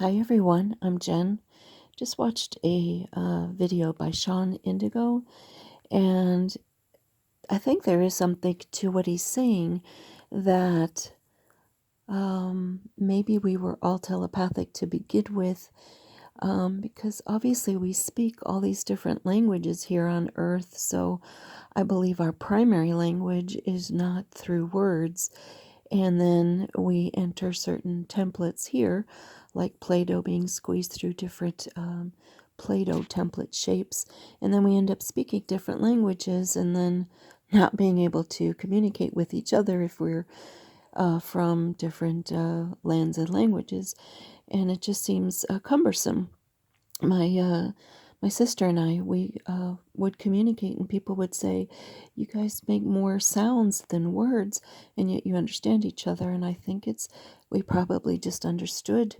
Hi everyone, I'm Jen. Just watched a video by Shawn Indigo, and I think there is something to what he's saying that maybe we were all telepathic to begin with, because obviously we speak all these different languages here on Earth, so I believe our primary language is not through words. And then we enter certain templates here, like Play-Doh being squeezed through different Play-Doh template shapes. And then we end up speaking different languages and then not being able to communicate with each other if we're from different lands and languages. And it just seems cumbersome. My sister and I, we would communicate, and people would say, "You guys make more sounds than words, and yet you understand each other." And I think we probably just understood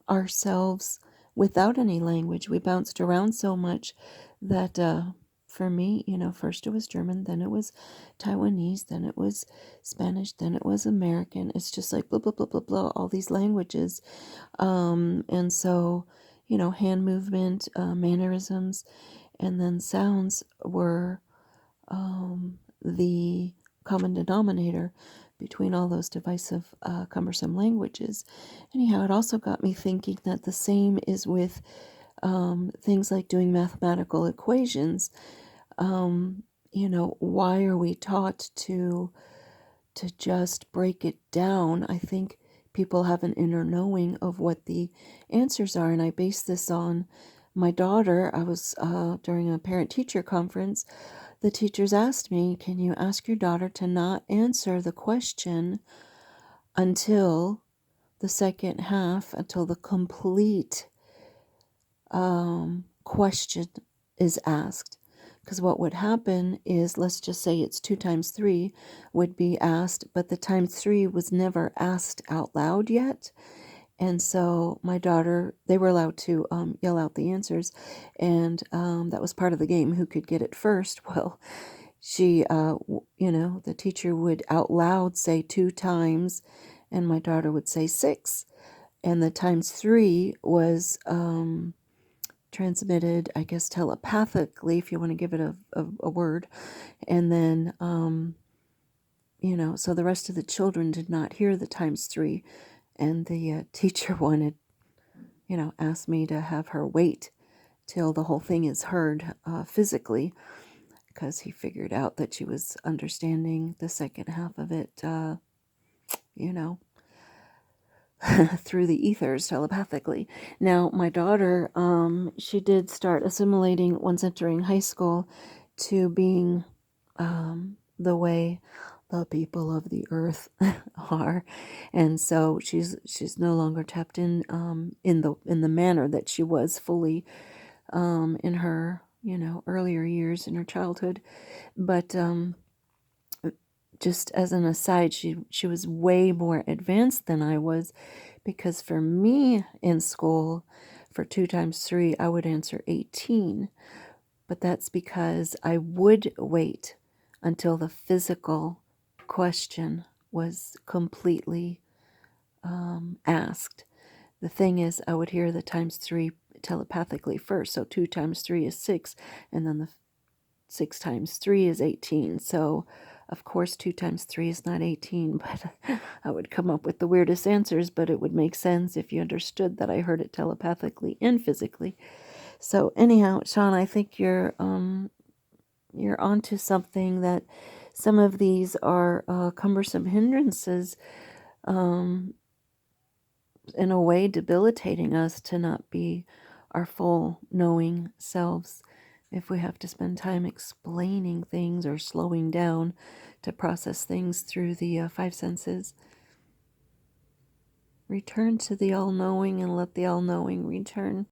ourselves without any language. We bounced around so much that for me, first it was German, then it was Taiwanese, then it was Spanish, then it was American. It's just like blah, blah, blah, blah, blah, all these languages. And so, hand movement, mannerisms, and then sounds were the common denominator between all those divisive, cumbersome languages. Anyhow, it also got me thinking that the same is with things like doing mathematical equations. Why are we taught to just break it down? I think people have an inner knowing of what the answers are, and I base this on my daughter. I was during a parent-teacher conference. The teachers asked me, "Can you ask your daughter to not answer the question until the second half, until the complete question is asked?" Because what would happen is, let's just say it's 2 times 3 would be asked, but the times 3 was never asked out loud yet. And so my daughter, they were allowed to yell out the answers, and that was part of the game, who could get it first. Well, she, the teacher would out loud say 2 times, and my daughter would say 6. And the times 3 was transmitted, I guess, telepathically, if you want to give it a word. And then, so the rest of the children did not hear the times 3. And the teacher wanted, asked me to have her wait till the whole thing is heard physically, because he figured out that she was understanding the second half of it, through the ethers telepathically. Now, my daughter, she did start assimilating once entering high school to being the way the people of the earth are, and so she's no longer tapped in the manner that she was fully in her earlier years in her childhood. But just as an aside, she was way more advanced than I was, because for me in school, for 2 times 3, I would answer 18. But that's because I would wait until the physical question was completely asked. The thing is, I would hear the times 3 telepathically first. So 2 times 3 is 6, and then the 6 times 3 is 18. So, of course, 2 times 3 is not 18, but I would come up with the weirdest answers, but it would make sense if you understood that I heard it telepathically and physically. So anyhow, Shawn, I think you're onto something, that some of these are cumbersome hindrances, in a way debilitating us to not be our full knowing selves, if we have to spend time explaining things or slowing down to process things through the 5 senses. Return to the all-knowing and let the all-knowing return.